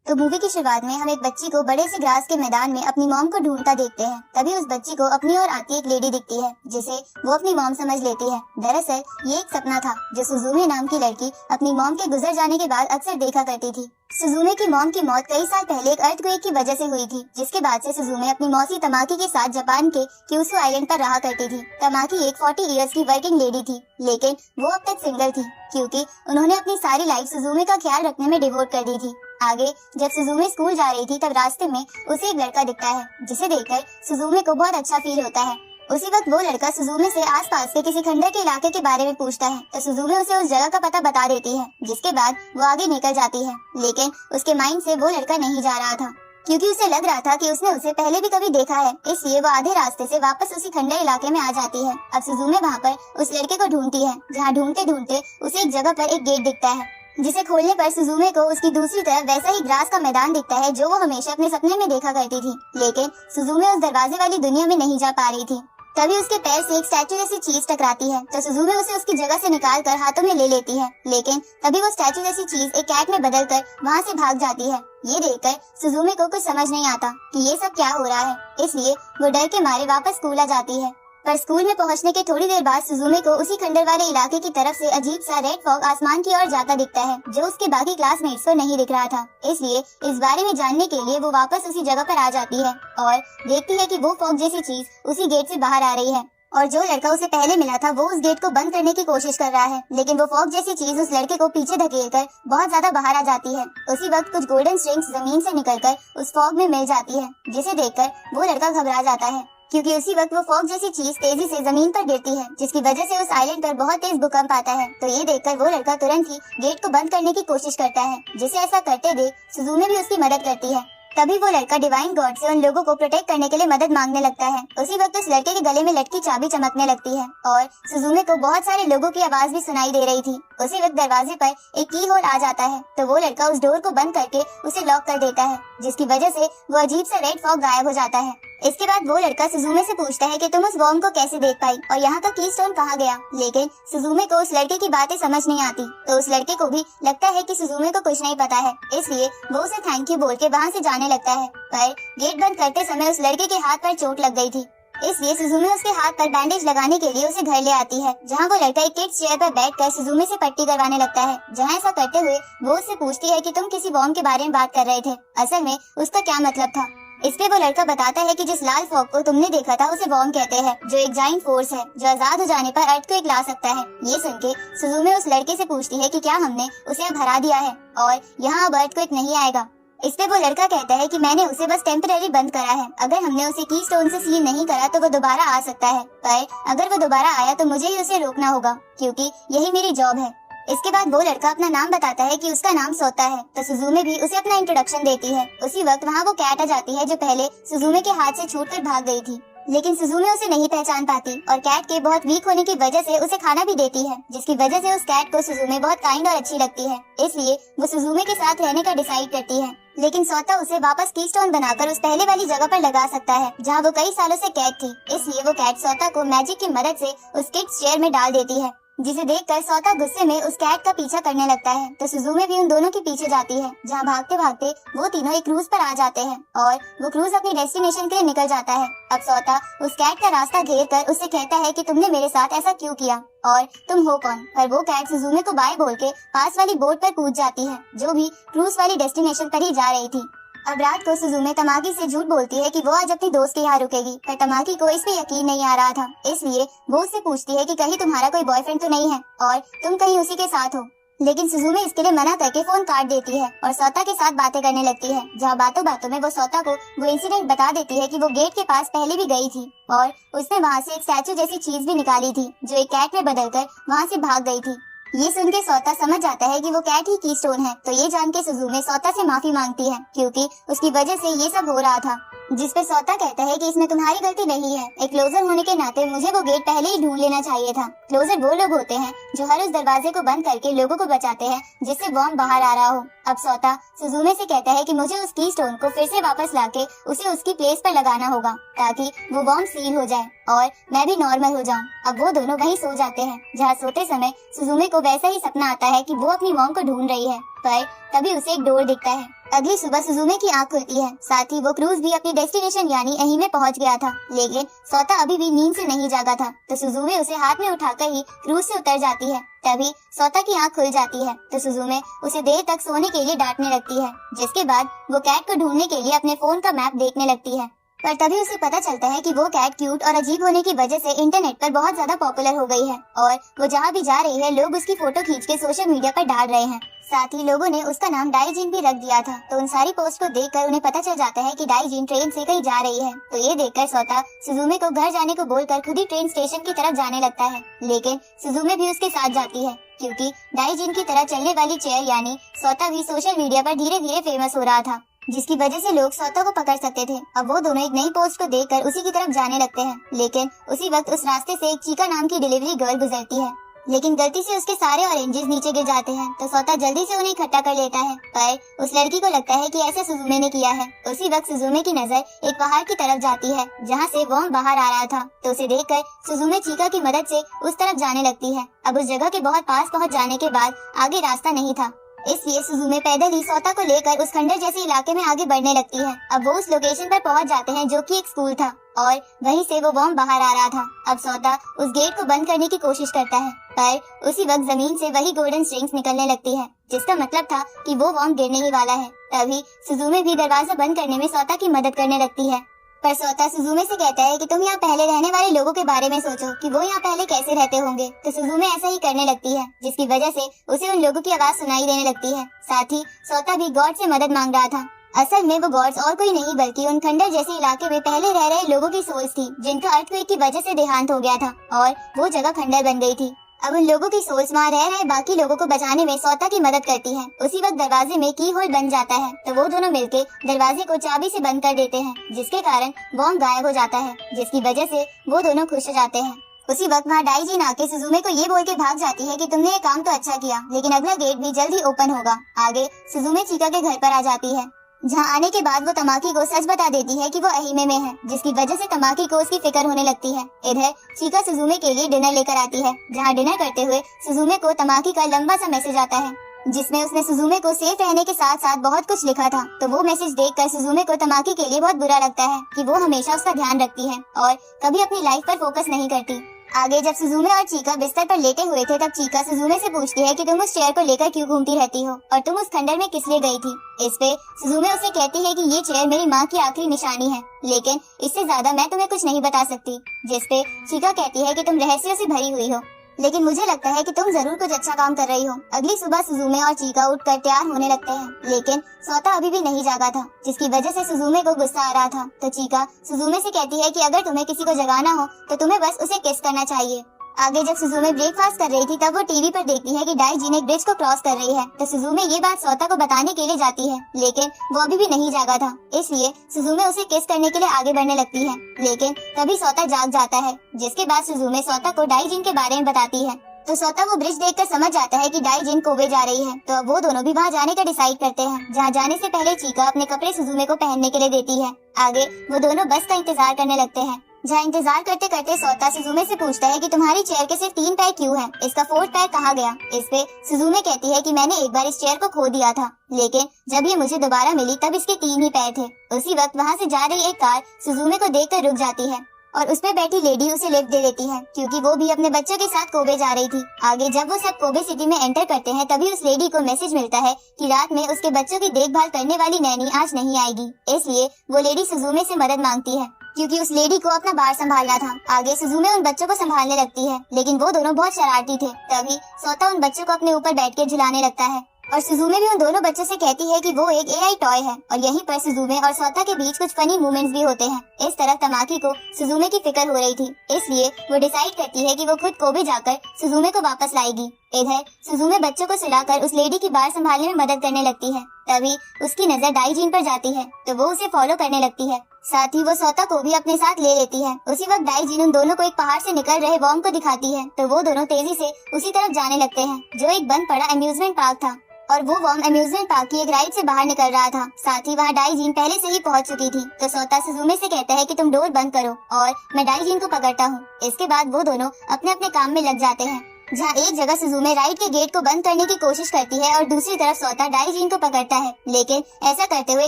तो मूवी की शुरुआत में हम एक बच्ची को बड़े से ग्रास के मैदान में अपनी मॉम को ढूंढता देखते हैं। तभी उस बच्ची को अपनी ओर आती एक लेडी दिखती है जिसे वो अपनी मॉम समझ लेती है। दरअसल ये एक सपना था जो सुजुमे नाम की लड़की अपनी मॉम के गुजर जाने के बाद अक्सर देखा करती थी। सुजुमे की मॉम की मौत कई साल पहले एक अर्थक्वेक की वजह से हुई थी, जिसके बाद से सुजुमे अपनी मौसी तमाकी के साथ जापान के क्यूशू आइलैंड पर रहा करती थी। तमाकी एक 40 इयर्स की वर्किंग लेडी थी, लेकिन वो अब तक सिंगल थी क्योंकि उन्होंने अपनी सारी लाइफ सुजुमे का ख्याल रखने में डिवोट कर दी थी। आगे जब सुजुमे स्कूल जा रही थी तब रास्ते में उसे एक लड़का दिखता है जिसे देखकर सुजुमे को बहुत अच्छा फील होता है। उसी वक्त वो लड़का सुजुमे से आसपास के किसी खंडर के इलाके के बारे में पूछता है तो सुजुमे उसे उस जगह का पता बता देती है, जिसके बाद वो आगे निकल जाती है। लेकिन उसके माइंड से वो लड़का नहीं जा रहा था क्योंकि उसे लग रहा था कि उसने उसे पहले भी कभी देखा है, इसलिए वो आधे रास्ते से वापस उसी खंडर इलाके में आ जाती है। अब सुजुमे वहाँ पर उस लड़के को ढूंढती है, जहाँ ढूंढते ढूंढते उसे एक जगह पर एक गेट दिखता है, जिसे खोलने पर सुजुमे को उसकी दूसरी तरफ वैसा ही ग्रास का मैदान दिखता है जो वो हमेशा अपने सपने में देखा करती थी। लेकिन सुजुमे उस दरवाजे वाली दुनिया में नहीं जा पा रही थी। तभी उसके पैर से एक स्टैचू जैसी चीज टकराती है तो सुजुमे उसे उसकी जगह से निकाल कर हाथों में ले लेती है। लेकिन तभी वो स्टैचू जैसी चीज एक कैट में बदलकर वहाँ से भाग जाती है। ये देखकर सुजुमे को कुछ समझ नहीं आता कि ये सब क्या हो रहा है, इसलिए वो डर के मारे वापस स्कूल आ जाती है। पर स्कूल में पहुंचने के थोड़ी देर बाद सुजुमे को उसी खंडर वाले इलाके की तरफ से अजीब सा रेड फॉग आसमान की ओर जाता दिखता है जो उसके बाकी क्लासमेट्स को नहीं दिख रहा था। इसलिए इस बारे में जानने के लिए वो वापस उसी जगह पर आ जाती है और देखती है कि वो फॉग जैसी चीज उसी गेट से बाहर आ रही है और जो लड़का उसे पहले मिला था वो उस गेट को बंद करने की कोशिश कर रहा है। लेकिन वो फॉग जैसी चीज उस लड़के को पीछे धकेलकर बहुत ज्यादा बाहर आ जाती है। उसी वक्त कुछ गोल्डन स्ट्रिंग्स जमीन से निकलकर उस फॉग में मिल जाती है, जिसे देखकर वो लड़का घबरा जाता है क्योंकि उसी वक्त वो फॉग जैसी चीज तेजी से जमीन पर गिरती है, जिसकी वजह से उस आइलैंड पर बहुत तेज भूकंप आता है। तो ये देखकर वो लड़का तुरंत ही गेट को बंद करने की कोशिश करता है, जिसे ऐसा करते देख सुजुमे भी उसकी मदद करती है। तभी वो लड़का डिवाइन गॉड से उन लोगों को प्रोटेक्ट करने के लिए मदद मांगने लगता है। उसी वक्त उस लड़के के गले में लटकी चाबी चमकने लगती है और सुजुमे को बहुत सारे लोगों की आवाज भी सुनाई दे रही थी। उसी वक्त दरवाजे पर एक की होल आ जाता है तो वो लड़का उस डोर को बंद करके उसे लॉक कर देता है, जिसकी वजह से वो अजीब सा रेड फॉग गायब हो जाता है। इसके बाद वो लड़का सुजुमे से पूछता है कि तुम उस बॉम्ब को कैसे देख पाई और यहाँ का कीस्टोन कहाँ गया। लेकिन सुजुमे को उस लड़के की बातें समझ नहीं आती तो उस लड़के को भी लगता है कि सुजुमे को कुछ नहीं पता है, इसलिए वो उसे थैंक यू बोल के वहाँ से जाने लगता है। पर गेट बंद करते समय उस लड़के के हाथ पर चोट लग गई थी, इसलिए सुजुमे उसके हाथ पर बैंडेज लगाने के लिए उसे घर ले आती है, जहाँ वो लड़का एक किड्स चेयर पर बैठकर सुजुमे से पट्टी करवाने लगता है। जहाँ ऐसा करते हुए वो उससे पूछती है कि तुम किसी बॉम्ब के बारे में बात कर रहे थे, असल में उसका क्या मतलब था। इस पे वो लड़का बताता है कि जिस लाल फॉग को तुमने देखा था उसे बॉम्ब कहते हैं, जो एक जाइंट फोर्स है जो आजाद हो जाने पर अर्थक्वेक ला सकता है। ये सुन के सुजुमे उस लड़के से पूछती है कि क्या हमने उसे अब हरा दिया है और यहाँ अब अर्थक्वेक नहीं आएगा। इस पे वो लड़का कहता है कि मैंने उसे बस टेम्पररी बंद करा है, अगर हमने उसे कीस्टोन से सील नहीं करा तो वो दोबारा आ सकता है, पर अगर वो दोबारा आया तो मुझे ही उसे रोकना होगा क्योंकि यही मेरी जॉब है। इसके बाद वो लड़का अपना नाम बताता है कि उसका नाम सोता है तो सुजुमे भी उसे अपना इंट्रोडक्शन देती है। उसी वक्त वहाँ वो कैट आ जाती है जो पहले सुजुमे के हाथ से छूटकर भाग गई थी, लेकिन सुजुमे उसे नहीं पहचान पाती और कैट के बहुत वीक होने की वजह से उसे खाना भी देती है, जिसकी वजह से उस कैट को सुजुमे बहुत काइंड और अच्छी लगती है। इसलिए वो सुजुमे के साथ रहने का डिसाइड करती है। लेकिन सोता उसे वापस कीस्टोन बनाकर उस पहले वाली जगह पर लगा सकता है जहाँ वो कई सालों से कैद थी, इसलिए वो कैट सोता को मैजिक की मदद से उस किड्स चेयर में डाल देती है, जिसे देखकर सोता गुस्से में उस कैट का पीछा करने लगता है। तो सुजुमे भी उन दोनों के पीछे जाती है, जहाँ भागते भागते वो तीनों एक क्रूज पर आ जाते हैं और वो क्रूज अपनी डेस्टिनेशन के लिए निकल जाता है। अब सोता उस कैट का रास्ता घेर कर उससे कहता है कि तुमने मेरे साथ ऐसा क्यों किया और तुम हो कौन। पर वो कैट सुजुमे को बाय बोल के पास वाली बोट पर कूद जाती है जो भी क्रूज वाली डेस्टिनेशन पर ही जा रही थी। अब रात को सुजुमे तमाकी से झूठ बोलती है कि वो आज अपनी दोस्त के यहाँ रुकेगी, पर तमाकी को इस पे यकीन नहीं आ रहा था, इसलिए वो उससे पूछती है कि कहीं तुम्हारा कोई बॉयफ्रेंड तो नहीं है और तुम कहीं उसी के साथ हो। लेकिन सुजुमे इसके लिए मना करके फोन काट देती है और सोता के साथ बातें करने लगती है, जहाँ बातों बातों में वो सोता को वो इंसिडेंट बता देती है कि वो गेट के पास पहले भी गई थी और उसने वहाँ से एक स्टैचू जैसी चीज भी निकाली थी जो एक कैट में बदलकर वहाँ से भाग गई थी। ये सुन के सोता समझ जाता है कि वो कैट ही कीस्टोन है, तो ये जान के सुजुमे सोता से माफी मांगती है क्योंकि उसकी वजह से ये सब हो रहा था। जिस पे सोता कहता है कि इसमें तुम्हारी गलती नहीं है, एक क्लोजर होने के नाते मुझे वो गेट पहले ही ढूंढ लेना चाहिए था। क्लोजर वो लोग होते हैं जो हर उस दरवाजे को बंद करके लोगों को बचाते हैं जिससे बॉम्ब बाहर आ रहा हो। अब सोता सुजुमे से कहता है कि मुझे उस कीस्टोन को फिर से वापस लाके उसे उसकी प्लेस पर लगाना होगा ताकि वो बॉम्ब सील हो जाए और मैं भी नॉर्मल हो जाऊं। अब वो दोनों वहीं सो जाते हैं, जहाँ सोते समय सुजुमे को वैसा ही सपना आता है कि वो अपनी मॉम को ढूंढ रही है, पर तभी उसे एक डोर दिखता है अगली सुबह सुजुमे की आंख खुलती है, साथ ही वो क्रूज भी अपनी डेस्टिनेशन यानी अही में पहुंच गया था। लेकिन सोता अभी भी नींद से नहीं जागा था, तो सुजुमे उसे हाथ में उठाकर ही क्रूज से उतर जाती है। तभी सोता की आंख खुल जाती है, तो सुजुमे उसे देर तक सोने के लिए डांटने लगती है, जिसके बाद वो कैट को ढूंढने के लिए अपने फोन का मैप देखने लगती है। पर तभी उसे पता चलता है कि वो कैट क्यूट और अजीब होने की वजह से इंटरनेट पर बहुत ज्यादा पॉपुलर हो गई है और वो जहाँ भी जा रही है लोग उसकी फोटो खींच के सोशल मीडिया पर डाल रहे हैं। साथ ही लोगों ने उसका नाम डाइजिन भी रख दिया था। तो उन सारी पोस्ट को देखकर उन्हें पता चल जाता है कि डाइजिन ट्रेन से कहीं जा रही है। तो ये देखकर सोता सुजुमे को घर जाने को बोलकर खुद ही ट्रेन स्टेशन की तरफ जाने लगता है, लेकिन सुजुमे भी उसके साथ जाती है, क्योंकि डाइजिन की तरह चलने वाली चेयर यानी सोता भी सोशल मीडिया पर धीरे धीरे फेमस हो रहा था, जिसकी वजह से लोग सोता को पकड़ सकते थे। अब वो दोनों एक नई पोस्ट को देखकर उसी की तरफ जाने लगते हैं, लेकिन उसी वक्त उस रास्ते से एक चीका नाम की डिलीवरी गर्ल गुजरती है, लेकिन गलती से उसके सारे ऑरेंजेस नीचे गिर जाते हैं। तो सोता जल्दी से उन्हें इकट्ठा कर लेता है, पर उस लड़की को लगता है कि ऐसा सुजुमे ने किया है। उसी वक्त सुजुमे की नजर एक पहाड़ की तरफ जाती है, जहाँ से वॉर्म बाहर आ रहा था। तो उसे देखकर सुजुमे चीका की मदद से उस तरफ जाने लगती है। अब उस जगह के बहुत पास पहुँच जाने के बाद आगे रास्ता नहीं था, इसलिए सुजुमे पैदल ही सोता को लेकर उस खंडर जैसे इलाके में आगे बढ़ने लगती है। अब वो उस लोकेशन पर पहुंच जाते हैं जो कि एक स्कूल था और वहीं से वो बॉम्ब बाहर आ रहा था। अब सोता उस गेट को बंद करने की कोशिश करता है, पर उसी वक्त जमीन से वही गोल्डन स्ट्रिंग्स निकलने लगती है, जिसका मतलब था कि वो बॉम्ब गिरने ही वाला है। तभी सुजुमे भी दरवाजा बंद करने में सोता की मदद करने लगती है, पर सोता सुजुमे से कहता है कि तुम यहाँ पहले रहने वाले लोगों के बारे में सोचो कि वो यहाँ पहले कैसे रहते होंगे। तो सुजुमे ऐसा ही करने लगती है, जिसकी वजह से उसे उन लोगों की आवाज सुनाई देने लगती है। साथ ही सोता भी गॉड से मदद मांग रहा था। असल में वो गॉड्स और कोई नहीं बल्कि उन खंडर जैसे इलाके में पहले रह रहे लोगों की सोल्स थी, जिनका अर्थक्वेक की वजह से देहांत हो गया था और वो जगह खंडर बन गई थी। अब उन लोगों की सोल्स वहाँ रह रहे बाकी लोगों को बचाने में सोता की मदद करती है। उसी वक्त दरवाजे में की होल बन जाता है, तो वो दोनों मिलके दरवाजे को चाबी से बंद कर देते हैं, जिसके कारण बॉम्ब गायब हो जाता है, जिसकी वजह से वो दोनों खुश हो जाते हैं। उसी वक्त वहाँ डाइजिन आके सुजुमे को ये बोल के भाग जाती है कि तुमने ये काम तो अच्छा किया, लेकिन अगला गेट भी जल्द ही ओपन होगा। आगे सुजुमे चीका के घर पर आ जाती है, जहाँ आने के बाद वो तमाकी को सच बता देती है कि वो अहीमे में है, जिसकी वजह से तमाकी को उसकी फिक्र होने लगती है। इधर चीका सुजुमे के लिए डिनर लेकर आती है, जहाँ डिनर करते हुए सुजुमे को तमाकी का लंबा सा मैसेज आता है, जिसमें उसने सुजुमे को सेफ रहने के साथ साथ बहुत कुछ लिखा था। तो वो मैसेज देखकर सुजुमे को तमाकी के लिए बहुत बुरा लगता है कि वो हमेशा उसका ध्यान रखती है और कभी अपनी लाइफ पर फोकस नहीं करती। आगे जब सुजुमे और चीका बिस्तर पर लेटे हुए थे, तब चीका सुजुमे से पूछती है कि तुम उस चेयर को लेकर क्यों घूमती रहती हो और तुम उस खंडर में किस लिए गई थी। इस पे सुजुमे उसे कहती है कि ये चेयर मेरी माँ की आखिरी निशानी है, लेकिन इससे ज्यादा मैं तुम्हें कुछ नहीं बता सकती। जिसपे चीका कहती है कि तुम रहस्यों से भरी हुई हो, लेकिन मुझे लगता है कि तुम जरूर कुछ अच्छा काम कर रही हो। अगली सुबह सुजुमे और चीका उठकर तैयार होने लगते हैं, लेकिन सोता अभी भी नहीं जागा था, जिसकी वजह से सुजुमे को गुस्सा आ रहा था। तो चीका सुजुमे से कहती है कि अगर तुम्हें किसी को जगाना हो तो तुम्हें बस उसे किस करना चाहिए। आगे जब सुजुमे ब्रेकफास्ट कर रही थी, तब वो टीवी पर देखती है कि डाइजिन एक ब्रिज को क्रॉस कर रही है। तो सुजुमे ये बात सोता को बताने के लिए जाती है, लेकिन वो अभी भी नहीं जागा था, इसलिए सुजुमे उसे किस करने के लिए आगे बढ़ने लगती है। लेकिन तभी सोता जाग जाता है, जिसके बाद सुजुमे सोता को डाइजिन के बारे में बताती है। तो सोता वो ब्रिज देखकर समझ जाता है कि डाइजिन कोबे जा रही है। तो अब वो दोनों भी वहाँ जाने का डिसाइड करते हैं, जहाँ जाने से पहले चीका अपने कपड़े सुजुमे को पहनने के लिए देती है। आगे वो दोनों बस का इंतजार करने लगते हैं, जहाँ इंतजार करते करते सोता सुजुमे से पूछता है कि तुम्हारी चेयर के सिर्फ 3 पैर क्यों हैं? इसका 4th पैर कहाँ गया? इस पे सुजुमे कहती है कि मैंने एक बार इस चेयर को खो दिया था, लेकिन जब ये मुझे दोबारा मिली तब इसके 3 ही पैर थे। उसी वक्त वहाँ से जा रही एक कार सुजुमे को देखकर रुक जाती है और उस पे बैठी लेडी उसे लिफ्ट दे देती है, क्योंकि वो भी अपने बच्चों के साथ कोबे जा रही थी। आगे जब वो सब कोबे सिटी में एंटर करते हैं, तभी उस लेडी को मैसेज मिलता है कि रात में उसके बच्चों की देखभाल करने वाली नैनी आज नहीं आएगी। इसलिए वो लेडी सुजुमे से मदद मांगती है, क्योंकि उस लेडी को अपना बार संभालना था। आगे सुजुमे उन बच्चों को संभालने लगती है, लेकिन वो दोनों बहुत शरारती थे। तभी सोता उन बच्चों को अपने ऊपर बैठ के झुलाने लगता है और सुजुमे भी उन दोनों बच्चों से कहती है कि वो एक एआई टॉय है। और यहीं पर सुजुमे और सोता के बीच कुछ फनी मूवमेंट्स भी होते हैं। इस तरह तमाकी को सुजुमे की फिक्र हो रही थी, इसलिए वो डिसाइड करती है कि वो खुद कोबे जाकर सुजुमे को वापस लाएगी। इधर सुजुमे बच्चों को सुलाकर उस लेडी की बार संभालने में मदद करने लगती है। तभी उसकी नजर डाइजिन पर जाती है, तो वो उसे फॉलो करने लगती है। साथ ही वो सोता को भी अपने साथ ले लेती है। उसी वक्त डाइजिन उन दोनों को एक पहाड़ से निकल रहे वॉर्म को दिखाती है, तो वो दोनों तेजी से उसी तरफ जाने लगते हैं, जो एक बंद पड़ा अम्यूजमेंट पार्क था। और वो वॉर्म अम्यूजमेंट पार्क की एक राइड से बाहर निकल रहा था। साथ ही वहाँ डाइजिन पहले से ही पहुँच चुकी थी। तो सोता सुजुमे से कहता है कि तुम डोर बंद करो और मैं डाइजिन को पकड़ता हूँ। इसके बाद वो दोनों अपने अपने काम में लग जाते हैं। जहाँ एक जगह सुजुमे राइड के गेट को बंद करने की कोशिश करती है और दूसरी तरफ सोता डाइजीन को पकड़ता है, लेकिन ऐसा करते हुए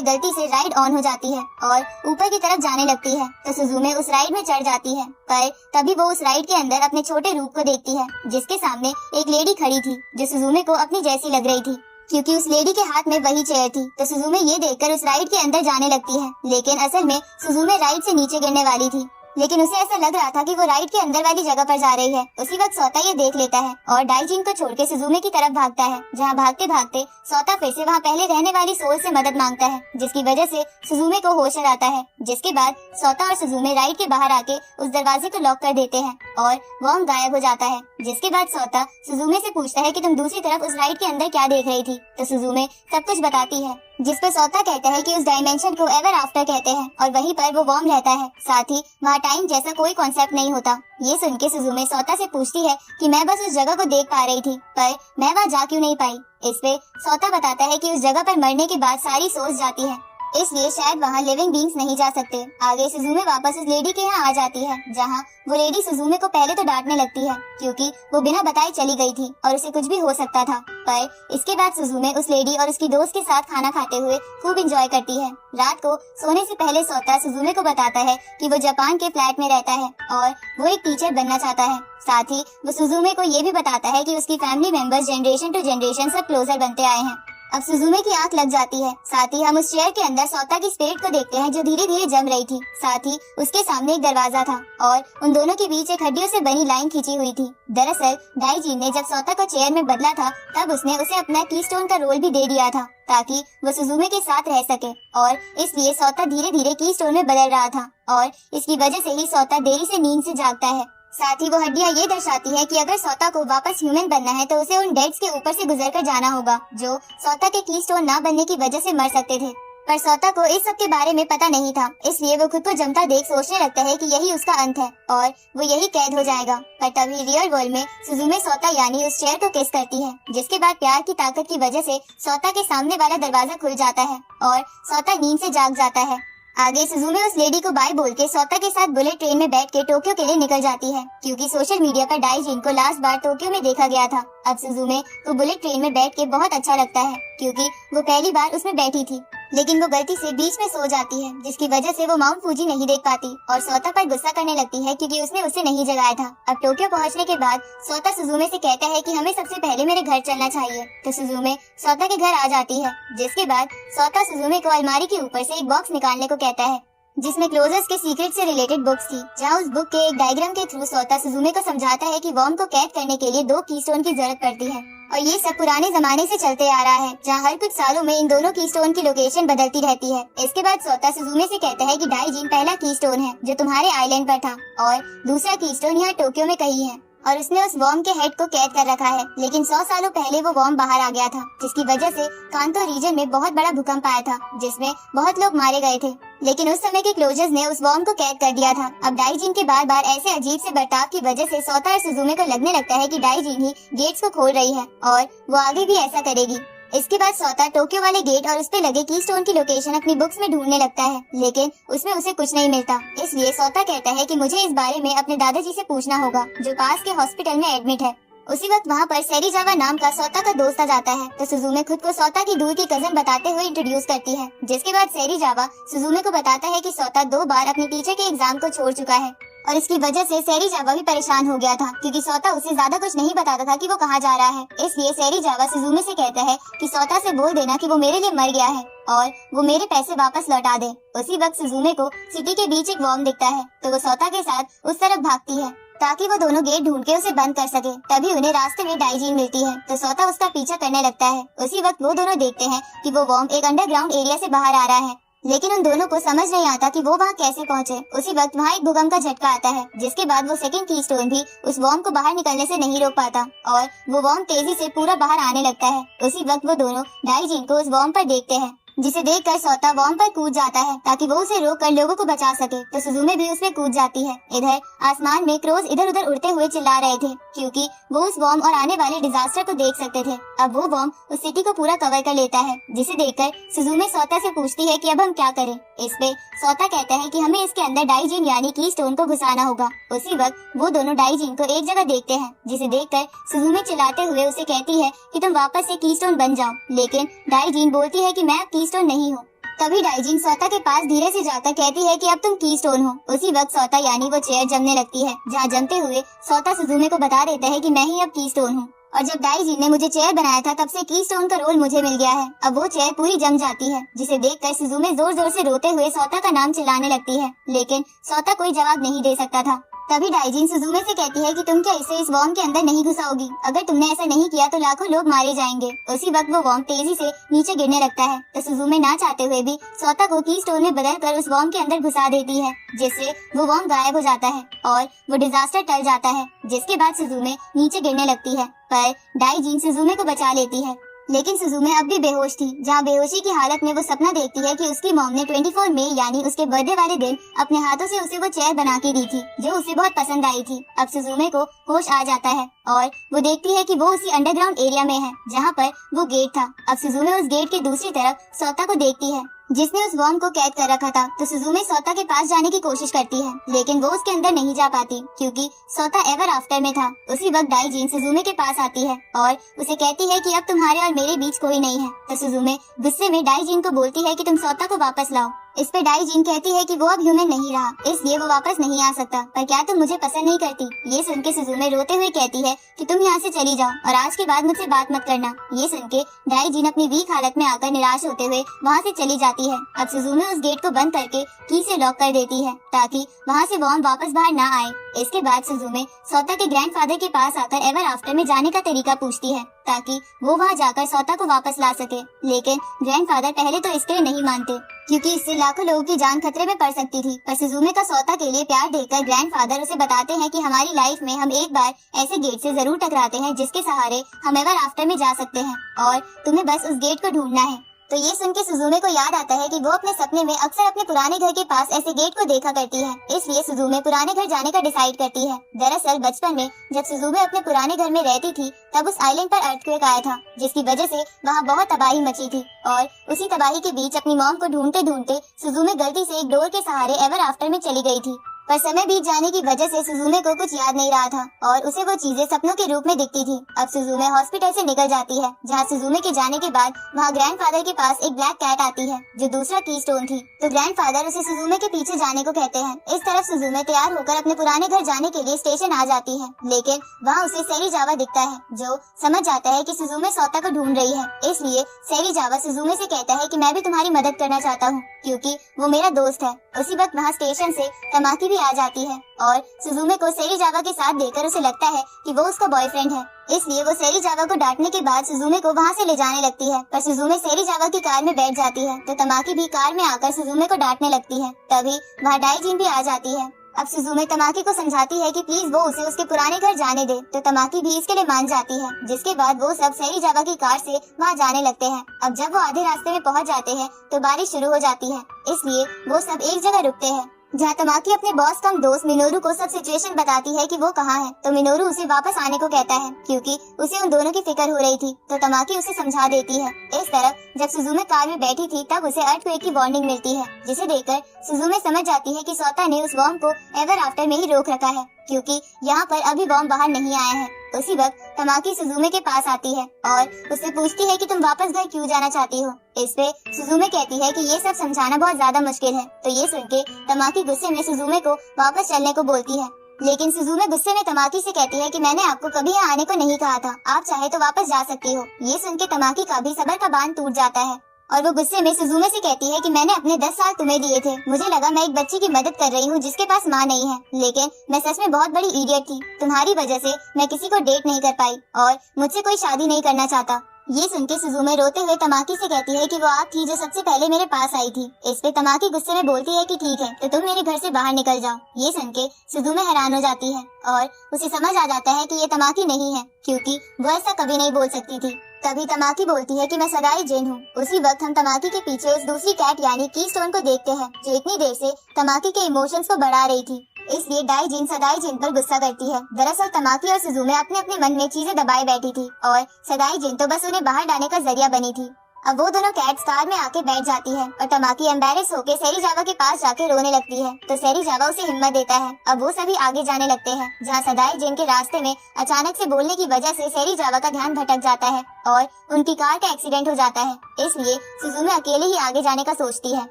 गलती से राइड ऑन हो जाती है और ऊपर की तरफ जाने लगती है। तो सुजुमे उस राइड में चढ़ जाती है, पर तभी वो उस राइड के अंदर अपने छोटे रूप को देखती है, जिसके सामने एक लेडी खड़ी थी जो सुजुमे को अपनी जैसी लग रही थी, क्योंकि उस लेडी के हाथ में वही चेयर थी। तो सुजुमे ये देखकर उस राइड के अंदर जाने लगती है, लेकिन असल में सुजुमे राइड से नीचे गिरने वाली थी, लेकिन उसे ऐसा लग रहा था कि वो राइड के अंदर वाली जगह पर जा रही है। उसी वक्त सोता ये देख लेता है और डाइजीन को छोड़कर सुजुमे की तरफ भागता है, जहाँ भागते भागते सोता फिर से वहाँ पहले रहने वाली सोल से मदद मांगता है, जिसकी वजह से सुजुमे को होश आता है। जिसके बाद सोता और सुजुमे राइड के बाहर आके उस दरवाजे को लॉक कर देते हैं और वॉर्म गायब हो जाता है। जिसके बाद सोता सुजुमे से पूछता है कि तुम दूसरी तरफ उस राइड के अंदर क्या देख रही थी। तो सुजुमे सब कुछ बताती है, जिस पर सोता कहता है कि उस डायमेंशन को एवर आफ्टर कहते हैं और वहीं पर वो वॉर्म रहता है, साथ ही वहाँ टाइम जैसा कोई कॉन्सेप्ट नहीं होता। ये सुन के सुजुमे सोता से पूछती है कि मैं बस उस जगह को देख पा रही थी, पर मैं वहाँ जा क्यों नहीं पाई। इस पे सोता बताता है कि उस जगह पर मरने के बाद सारी सोल्स जाती है, इसलिए शायद वहाँ लिविंग बींग्स नहीं जा सकते। आगे सुजुमे वापस उस लेडी के यहाँ आ जाती है, जहाँ वो लेडी सुजुमे को पहले तो डांटने लगती है, क्योंकि वो बिना बताए चली गई थी और उसे कुछ भी हो सकता था। पर इसके बाद सुजुमे उस लेडी और उसकी दोस्त के साथ खाना खाते हुए खूब एंजॉय करती है। रात को सोने से पहले सोता सुजुमे को बताता है कि वो जापान के फ्लैट में रहता है और वो एक टीचर बनना चाहता है। साथ ही वो सुजुमे को ये भी बताता है कि उसकी family members generation to generation सब क्लोजर बनते आए हैं। अब सुजुमे की आंख लग जाती है। साथ ही हम उस चेयर के अंदर सोता की स्पिरिट को देखते हैं जो धीरे धीरे जम रही थी। साथ ही उसके सामने एक दरवाजा था और उन दोनों के बीच एक हड्डियों से बनी लाइन खींची हुई थी। दरअसल डाइजीन ने जब सोता को चेयर में बदला था, तब उसने उसे अपना कीस्टोन का रोल भी दे दिया था, ताकि वो सुजुमे के साथ रह सके, और इसलिए सोता धीरे धीरे कीस्टोन में बदल रहा था और इसकी वजह से ही सोता देरी से नींद से जागता है। साथ ही वो हड्डियां ये दर्शाती है कि अगर सोता को वापस ह्यूमन बनना है तो उसे उन डेड्स के ऊपर से गुजर कर जाना होगा, जो सोता के कीस्टोन ना बनने की वजह से मर सकते थे। पर सोता को इस सब के बारे में पता नहीं था, इसलिए वो खुद को जमता देख सोचने लगता है कि यही उसका अंत है और वो यही कैद हो जाएगा। पर तभी रियल वर्ल्ड में सुजुमे सोता यानी उस चेयर को किस करती है, जिसके बाद प्यार की ताकत की वजह से सोता के सामने वाला दरवाजा खुल जाता है और सोता नींद से जाग जाता है। आगे सुजुमे उस लेडी को बाय बोल के सोता के साथ बुलेट ट्रेन में बैठ के टोक्यो के लिए निकल जाती है, क्योंकि सोशल मीडिया पर डाइजीन को लास्ट बार टोक्यो में देखा गया था। अब सुजुमे को बुलेट ट्रेन में बैठ के बहुत अच्छा लगता है, क्योंकि वो पहली बार उसमें बैठी थी, लेकिन वो गलती से बीच में सो जाती है, जिसकी वजह से वो माउंट फूजी नहीं देख पाती और सोता पर गुस्सा करने लगती है, क्योंकि उसने उसे नहीं जगाया था। अब टोक्यो पहुंचने के बाद सोता सुजुमे से कहता है कि हमें सबसे पहले मेरे घर चलना चाहिए। तो सुजुमे सोता के घर आ जाती है, जिसके बाद सोता सुजुमे को अलमारी के ऊपर से एक बॉक्स निकालने को कहता है, जिसमें क्लोजर्स के सीक्रेट से रिलेटेड बुक्स थी। जहाँ उस बुक के एक डायग्राम के थ्रू सोता सुजुमे को समझाता है कि वॉर्म को कैद करने के लिए 2 कीस्टोन की जरूरत पड़ती है, और ये सब पुराने जमाने से चलते आ रहा है, जहाँ हर कुछ सालों में इन दोनों कीस्टोन की लोकेशन बदलती रहती है। इसके बाद सोता सुजुमे से कहता है कि डाइजीन पहला कीस्टोन है जो तुम्हारे आइलैंड पर था, और दूसरा कीस्टोन यहाँ टोक्यो में कहीं है, और उसने उस वॉर्म के हेड को कैद कर रखा है। लेकिन 100 सालों पहले वो वॉर्म बाहर आ गया था, जिसकी वजह से कांतो रीजन में बहुत बड़ा भूकंप आया था, जिसमें बहुत लोग मारे गए थे। लेकिन उस समय के क्लोजर्स ने उस वॉर्म को कैद कर दिया था। अब डाइजीन के बार बार ऐसे अजीब से बर्ताव की वजह से सोता और सुजुमे को लगने लगता है कि डाइजीन ही गेट्स को खोल रही है और वो आगे भी ऐसा करेगी। इसके बाद सोता टोक्यो वाले गेट और उस पे लगे कीस्टोन की लोकेशन अपनी बुक्स में ढूंढने लगता है, लेकिन उसमें उसे कुछ नहीं मिलता। इसलिए सोता कहता है कि मुझे इस बारे में अपने दादाजी से पूछना होगा, जो पास के हॉस्पिटल में एडमिट है। उसी वक्त वहाँ पर सेरीजावा नाम का सोता का दोस्त आ जाता है। तो सुजुमे खुद को सोता की दूर की कजन बताते हुए इंट्रोड्यूस करती है, जिसके बाद सेरीजावा सुजुमे को बताता है कि सोता 2 बार अपने टीचर के एग्जाम को छोड़ चुका है, और इसकी वजह से सेरीजावा भी परेशान हो गया था, क्योंकि सोता उसे ज्यादा कुछ नहीं बताता था कि वो कहाँ जा रहा है। इसलिए सेरीजावा सुजुमे से कहता है कि सोता से बोल देना कि वो मेरे लिए मर गया है और वो मेरे पैसे वापस लौटा दे। उसी वक्त सुजुमे को सिटी के बीच एक वॉर्म दिखता है, तो वो सोता के साथ उस तरफ भागती है ताकि वो दोनों गेट ढूंढ के उसे बंद कर सके। तभी उन्हें रास्ते में डाइजीन मिलती है, तो सोता उसका पीछा करने लगता है। उसी वक्त वो दोनों देखते हैं कि वो वॉर्म एक अंडरग्राउंड एरिया से बाहर आ रहा है, लेकिन उन दोनों को समझ नहीं आता कि वो वहाँ कैसे पहुँचे। उसी वक्त वहाँ एक भूकंप का झटका आता है, जिसके बाद वो सेकंड कीस्टोन भी उस वॉर्म को बाहर निकलने से नहीं रोक पाता और वो वॉर्म तेजी से पूरा बाहर आने लगता है। उसी वक्त वो दोनों डाइजीन को उस वॉर्म पर देखते हैं, जिसे देखकर सोता वॉर्म पर कूद जाता है ताकि वो उसे रोक कर लोगों को बचा सके। तो सुजुमे भी उसमें कूद जाती है। इधर आसमान में क्रोज इधर उधर उड़ते हुए चिल्ला रहे थे, क्योंकि वो उस वॉर्म और आने वाले डिजास्टर को देख सकते थे। अब वो वॉर्म उस सिटी को पूरा कवर कर लेता है, जिसे देखकर सुजुमे सोता से पूछती है कि अब हम क्या करें। इस पे सोता कहता है कि हमें इसके अंदर डाइजीन यानी की स्टोन को घुसाना होगा। उसी वक्त वो दोनों डाइजीन को एक जगह देखते हैं, जिसे देखकर सुजुमे चिल्लाते हुए उसे कहती है कि तुम वापस से की स्टोन बन जाओ, लेकिन डाइजीन बोलती है कि मैं की स्टोन नहीं हूँ। तभी डाइजीन सोता के पास धीरे से जाकर कहती है कि अब तुम की स्टोन हो। उसी वक्त सोता यानी वो चेयर जमने लगती है, जहाँ जमते हुए सोता सुजुमे को बता देता है कि मैं ही अब की स्टोन हूँ, और जब डाइजीन ने मुझे चेयर बनाया था तब से की स्टोन का रोल मुझे मिल गया है। अब वो चेयर पूरी जम जाती है, जिसे देखकर सुजुमे जोर जोर से रोते हुए सोता का नाम चिल्लाने लगती है, लेकिन सोता कोई जवाब नहीं दे सकता था। तभी डाइजीन सुजुमे से कहती है कि तुम क्या इसे इस वॉर्म के अंदर नहीं घुसाओगी? अगर तुमने ऐसा नहीं किया तो लाखों लोग मारे जाएंगे। उसी वक्त वो वॉर्म तेजी से नीचे गिरने लगता है, तो सुजुमे ना चाहते हुए भी सोता को की स्टोन में बदलकर उस वॉर्म के अंदर घुसा देती है, जिससे वो वॉर्म गायब हो जाता है और वो डिजास्टर टल जाता है। जिसके बाद सुजुमे नीचे गिरने लगती है, पर डाइजीन सुजुमे को बचा लेती है। लेकिन सुजुमे अब भी बेहोश थी, जहाँ बेहोशी की हालत में वो सपना देखती है कि उसकी मॉम ने 24 मई यानी उसके बर्थडे वाले दिन अपने हाथों से उसे वो चेयर बना के दी थी, जो उसे बहुत पसंद आई थी। अब सुजुमे को होश आ जाता है और वो देखती है कि वो उसी अंडरग्राउंड एरिया में है, जहाँ पर वो गेट था। अब सुजुमे उस गेट के दूसरी तरफ सोता को देखती है, जिसने उस वॉर्म को कैद कर रखा था। तो सुजुमे सोता के पास जाने की कोशिश करती है, लेकिन वो उसके अंदर नहीं जा पाती, क्योंकि सोता एवर आफ्टर में था। उसी वक्त डाइजीन सुजुमे के पास आती है और उसे कहती है कि अब तुम्हारे और मेरे बीच कोई नहीं है। तो सुजुमे गुस्से में डाइजीन को बोलती है कि तुम सोता को वापस लाओ। इस पे डाइजीन कहती है कि वो अब ह्यूमन नहीं रहा, इसलिए वो वापस नहीं आ सकता। पर क्या तुम मुझे पसंद नहीं करती? ये सुन के सुजुमे रोते हुए कहती है कि तुम यहाँ से चली जाओ और आज के बाद मुझसे बात मत करना। ये सुन के डाइजीन अपनी वीक हालत में आकर निराश होते हुए वहाँ से चली जाती है। अब सुजुमे उस गेट को बंद करके की से लॉक कर देती है, ताकि वहाँ से वॉर्म वापस बाहर ना आए। इसके बाद सुजुमे सोता के ग्रैंडफादर के पास आकर एवर आफ्टर में जाने का तरीका पूछती है, ताकि वो वहाँ जाकर सोता को वापस ला सके। लेकिन ग्रैंडफादर पहले तो इसके लिए नहीं मानते, क्योंकि इससे लाखों लोगों की जान खतरे में पड़ सकती थी। पर सुजुमे का सोता के लिए प्यार देखकर ग्रैंडफादर उसे बताते हैं कि हमारी लाइफ में हम एक बार ऐसे गेट से जरूर टकराते हैं जिसके सहारे हम एवर आफ्टर में जा सकते हैं, और तुम्हें बस उस गेट को ढूंढना है। तो ये सुन के सुजुमे को याद आता है कि वो अपने सपने में अक्सर अपने पुराने घर के पास ऐसे गेट को देखा करती है, इसलिए सुजुमे पुराने घर जाने का डिसाइड करती है। दरअसल बचपन में जब सुजुमे अपने पुराने घर में रहती थी, तब उस आइलैंड पर अर्थक्वेक आया था, जिसकी वजह से वहाँ बहुत तबाही मची थी। और उसी तबाही के बीच अपनी मॉम को ढूंढते ढूंढते सुजुमे गलती से एक डोर के सहारे एवर आफ्टर में चली गई थी। पर समय बीत जाने की वजह से सुजुमे को कुछ याद नहीं रहा था और उसे वो चीजें सपनों के रूप में दिखती थी। अब सुजुमे हॉस्पिटल से निकल जाती है, जहाँ सुजुमे के जाने के बाद वहाँ ग्रैंडफादर के पास एक ब्लैक कैट आती है, जो दूसरा की स्टोन थी। तो ग्रैंडफादर उसे सुजुमे के पीछे जाने को कहते हैं। इस तरफ सुजुमे तैयार होकर अपने पुराने घर जाने के लिए स्टेशन आ जाती है, लेकिन वहाँ उसे सेरीजावा दिखता है, जो समझ जाता है कि सुजुमे सोता को ढूंढ रही है। इसलिए सेरीजावा सुजुमे से कहता है कि मैं भी तुम्हारी मदद करना चाहता हूँ, क्योंकि वो मेरा दोस्त है। उसी वक्त वहाँ स्टेशन से तमाकी भी आ जाती है और सुजुमे को सेरीजावा के साथ देखकर उसे लगता है कि वो उसका बॉयफ्रेंड है, इसलिए वो सेरीजावा को डांटने के बाद सुजुमे को वहाँ से ले जाने लगती है। पर सुजुमे सेरीजावा की कार में बैठ जाती है, तो तमाकी भी कार में आकर सुजुमे को डांटने लगती है। तभी वहाँ डाइजीन भी आ जाती है। अब सुजुमे तमाकी को समझाती है कि प्लीज वो उसे उसके पुराने घर जाने दे, तो तमाकी भी इसके लिए मान जाती है। जिसके बाद वो सब सेरीजावा की कार से वहाँ जाने लगते हैं। अब जब वो आधे रास्ते में पहुँच जाते हैं तो बारिश शुरू हो जाती है, इसलिए वो सब एक जगह रुकते हैं, जहाँ तमाकी अपने बॉस कम दोस्त मिनोरू को सब सिचुएशन बताती है कि वो कहाँ है। तो मिनोरू उसे वापस आने को कहता है, क्योंकि उसे उन दोनों की फिक्र हो रही थी। तो तमाकी उसे समझा देती है। इस तरफ जब सुजुमे कार में बैठी थी, तब उसे अर्थक्वेक की वार्निंग मिलती है, जिसे देखकर सुजुमे समझ जाती है कि सोता ने उस वॉर्म को एवर आफ्टर में ही रोक रखा है, क्योंकि यहाँ पर अभी वॉर्म बाहर नहीं आया है। उसी वक्त तमाकी सुजुमे के पास आती है और उससे पूछती है कि तुम वापस घर क्यों जाना चाहती हो। इस पे सुजुमे कहती है कि ये सब समझाना बहुत ज्यादा मुश्किल है। तो ये सुन के तमाकी गुस्से में सुजुमे को वापस चलने को बोलती है, लेकिन सुजुमे गुस्से में तमाकी से कहती है कि मैंने आपको कभी यहाँ आने को नहीं कहा था, आप चाहे तो वापस जा सकती हो। ये सुन के तमाकी का भी सब्र का बांध टूट जाता है और वो गुस्से में सुजुमे से कहती है कि मैंने अपने 10 साल तुम्हें दिए थे, मुझे लगा मैं एक बच्ची की मदद कर रही हूँ जिसके पास माँ नहीं है, लेकिन मैं सच में बहुत बड़ी इडियट थी। तुम्हारी वजह से मैं किसी को डेट नहीं कर पाई और मुझसे कोई शादी नहीं करना चाहता। ये सुन के सुजुमे रोते हुए तमाकी से कहती है कि वो आप थी जो सबसे पहले मेरे पास आई थी। इस पे तमाकी गुस्से में बोलती है कि ठीक है, तो तुम मेरे घर से बाहर निकल जाओ। ये सुन के सुजुमे हैरान हो जाती है और उसे समझ आ जाता है कि ये तमाकी नहीं है, क्योंकि वो ऐसा कभी नहीं बोल सकती थी। तभी तमाकी बोलती है कि मैं सदाई जिन हूँ। उसी वक्त हम तमाकी के पीछे उस दूसरी कैट यानी की स्टोन को देखते हैं, जो इतनी देर से तमाकी के इमोशंस को बढ़ा रही थी। इसलिए डाइजीन सदाई जिन पर गुस्सा करती है। दरअसल तमाकी और सुजुमे अपने अपने मन में चीजें दबाए बैठी थी और सदाई जिन तो बस उन्हें बाहर डालने का जरिया बनी थी। अब वो दोनों कैट्स कार में आके बैठ जाती है और तमाकी एम्बैरेस होके सैरी जावा के पास जाके रोने लगती है। तो सैरी जावा उसे हिम्मत देता है। अब वो सभी आगे जाने लगते हैं, जहाँ सदाई जिन के रास्ते में अचानक से बोलने की वजह से सैरी जावा का ध्यान भटक जाता है और उनकी कार का एक्सीडेंट हो जाता है। इसलिए सुजुमे अकेले ही आगे जाने का सोचती है।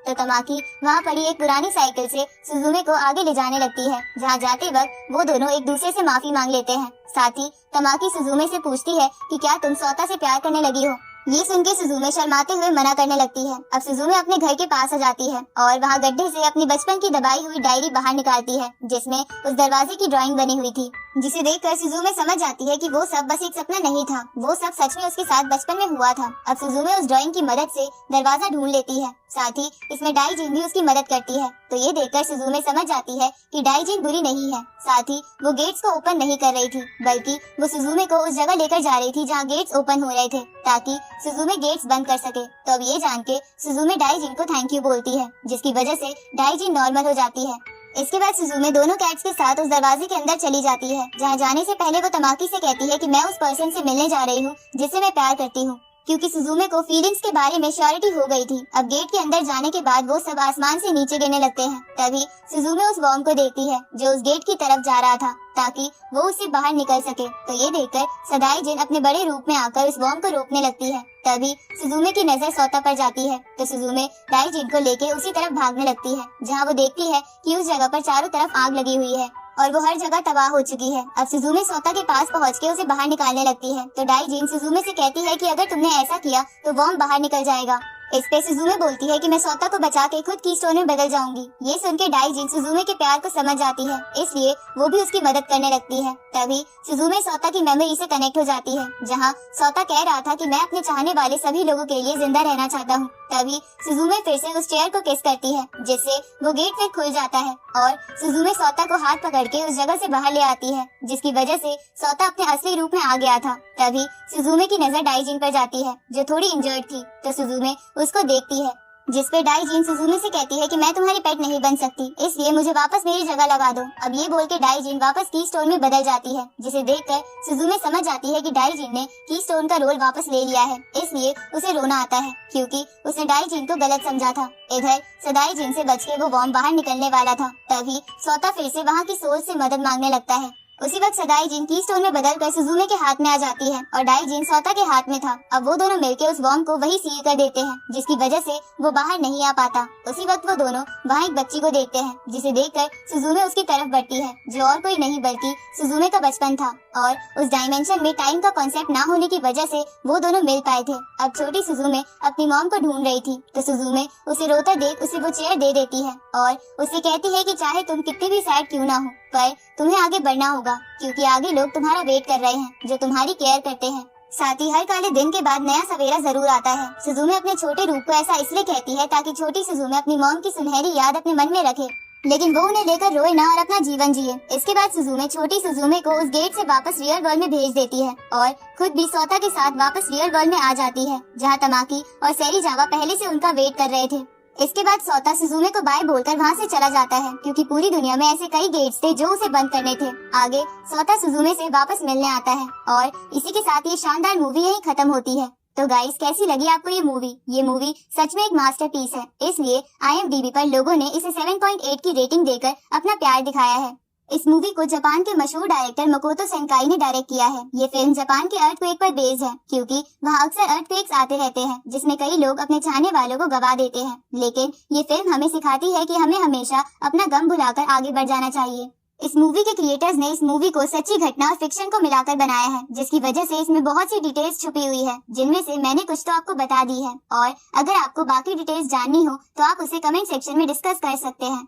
तो तमाकी वहाँ पड़ी एक पुरानी साइकिल से सुजुमे को आगे ले जाने लगती है, जहाँ जाते वक्त वो दोनों एक दूसरे से माफी मांग लेते हैं। साथ ही तमाकी सुजुमे से पूछती है कि क्या तुम सौता से प्यार करने लगी हो। ये सुन के सुजुमे शर्माते हुए मना करने लगती है। अब सुजुमे अपने घर के पास आ जाती है और वहाँ गड्ढे से अपनी बचपन की दबाई हुई डायरी बाहर निकालती है, जिसमें उस दरवाजे की ड्राइंग बनी हुई थी, जिसे देखकर सुजुमे समझ जाती है कि वो सब बस एक सपना नहीं था, वो सब सच में उसके साथ बचपन में हुआ था। अब सुजुमे उस ड्राइंग की मदद से दरवाजा ढूंढ लेती है, साथ ही इसमें डाइजिन भी उसकी मदद करती है। तो ये देखकर सुजुमे समझ जाती है कि डाइजिन बुरी नहीं है। साथ ही वो गेट्स को ओपन नहीं कर रही थी, बल्कि वो सुजुमे को उस जगह लेकर जा रही थी जहाँ गेट्स ओपन हो रहे थे, ताकि सुजुमे गेट्स बंद कर सके। तो अब ये जान के सुजुमे डाइजिन को थैंक यू बोलती है, जिसकी वजह से डाइजिन नॉर्मल हो जाती है। इसके बाद सुजुमे दोनों कैट्स के साथ उस दरवाजे के अंदर चली जाती है, जहाँ जाने से पहले वो तमाकी से कहती है कि मैं उस पर्सन से मिलने जा रही हूँ जिससे मैं प्यार करती हूँ, क्योंकि सुजुमे को फीलिंग्स के बारे में श्योरिटी हो गई थी। अब गेट के अंदर जाने के बाद वो सब आसमान से नीचे गिरने लगते हैं। तभी सुजुमे उस वॉर्म को देखती है जो उस गेट की तरफ जा रहा था, ताकि वो उससे बाहर निकल सके। तो ये देखकर सदाई जिन अपने बड़े रूप में आकर उस वॉर्म को रोकने लगती है। तभी सुजुमे की नजर सौता पर जाती है, तो सुजुमे डाइजिन को लेके उसी तरफ भागने लगती है, जहाँ वो देखती है कि उस जगह पर चारों तरफ आग लगी हुई है और वो हर जगह तबाह हो चुकी है। अब सुजुमे सौता के पास पहुंच के उसे बाहर निकालने लगती है। तो डाइजिन सुजुमे से कहती है कि अगर तुमने ऐसा किया तो वॉर्म बाहर निकल जाएगा। इस पे सुजुमे बोलती है कि मैं सौता को बचा के खुद की स्टोन में बदल जाऊंगी। ये सुन के डाइजिन सुजुमे के प्यार को समझ जाती है, इसलिए वो भी उसकी मदद करने लगती है। तभी सुजुमे सौता की मेमोरी से कनेक्ट हो जाती है, जहाँ सौता कह रहा था कि मैं अपने चाहने वाले सभी लोगों के लिए जिंदा रहना चाहता हूँ। तभी सुजुमे फिर से उस चेयर को किस करती है, जिससे वो गेट फिर खुल जाता है और सुजुमे सौता को हाथ पकड़ के उस जगह से बाहर ले आती है, जिसकी वजह से सौता अपने असली रूप में आ गया था। तभी सुजुमे की नजर डाइजिन पर जाती है, जो थोड़ी इंजर्ड थी। तो सुजुमे उसको देखती है, जिसपे डाइजिन सुजुमे से कहती है कि मैं तुम्हारी पेट नहीं बन सकती, इसलिए मुझे वापस मेरी जगह लगा दो। अब ये बोल के डाइजिन वापस की स्टोन में बदल जाती है, जिसे देखकर सुजुमे समझ जाती है कि डाइजिन ने की स्टोन का रोल वापस ले लिया है। इसलिए उसे रोना आता है, क्योंकि उसने डाइजिन को गलत समझा था। इधर सदाई जिन से बच के वो वॉर्म बाहर निकलने वाला था। तभी सौता फिर से वहाँ की सोल से मदद मांगने लगता है। उसी वक्त सदाई जिन की स्टोन में बदल कर सुजुमे के हाथ में आ जाती है और डाइजिन सौता के हाथ में था। अब वो दोनों मिलकर उस वॉर्म को वही सील कर देते हैं, जिसकी वजह से वो बाहर नहीं आ पाता। उसी वक्त वो दोनों वहाँ एक बच्ची को देखते हैं, जिसे देखकर सुजुमे उसकी तरफ बढ़ती है, जो और कोई नहीं बल्कि सुजुमे का बचपन था। और उस डायमेंशन में टाइम का कॉन्सेप्ट ना होने की वजह से वो दोनों मिल पाए थे। अब छोटी सुजुमे अपनी मॉम को ढूंढ रही थी, तो सुजुमे उसे रोता देख उसे वो चेयर दे देती है और उसे कहती है कि चाहे तुम कितनी भी सैड क्यों ना हो, पर तुम्हें आगे बढ़ना होगा, क्योंकि आगे लोग तुम्हारा वेट कर रहे हैं जो तुम्हारी केयर करते हैं। साथ ही हर काले दिन के बाद नया सवेरा जरूर आता है। सुजुमे अपने छोटे रूप को ऐसा इसलिए कहती है ताकि छोटी सुजुमे अपनी मॉम की सुनहरी याद अपने मन में रखे, लेकिन वो उन्हें लेकर रोए ना और अपना जीवन जिए। इसके बाद सुजुमे छोटी सुजुमे को उस गेट से वापस रियल वर्ल्ड में भेज देती है और खुद भी सौता के साथ वापस रियल वर्ल्ड में आ जाती है, जहाँ तमाकी और सैरी जावा पहले से उनका वेट कर रहे थे। इसके बाद सौता सुजुमे को बाय बोलकर वहाँ से चला जाता है, क्योंकि पूरी दुनिया में ऐसे कई गेट्स थे जो उसे बंद करने थे। आगे सौता सुजुमे से वापस मिलने आता है और इसी के साथ ये शानदार मूवी यहीं खत्म होती है। तो गाइस, कैसी लगी आपको ये मूवी? ये मूवी सच में एक मास्टरपीस है, इसलिए IMDb पर लोगों ने इसे 7.8 की रेटिंग देकर अपना प्यार दिखाया है। इस मूवी को जापान के मशहूर डायरेक्टर मकोतो सेंकाई ने डायरेक्ट किया है। ये फिल्म जापान के अर्थक्वेक पर बेस्ड है, क्योंकि वहाँ अक्सर अर्थक्वेक्स आते रहते हैं जिसमें कई लोग अपने चाहने वालों को गवा देते हैं। लेकिन ये फिल्म हमें सिखाती है कि हमें हमेशा अपना गम भुलाकर आगे बढ़ जाना चाहिए। इस मूवी के क्रिएटर्स ने इस मूवी को सच्ची घटना और फिक्शन को मिलाकर बनाया है, जिसकी वजह से इसमें बहुत सी डिटेल्स छुपी हुई है, जिनमें से मैंने कुछ तो आपको बता दी है। और अगर आपको बाकी डिटेल्स जाननी हो तो आप उसे कमेंट सेक्शन में डिस्कस कर सकते हैं।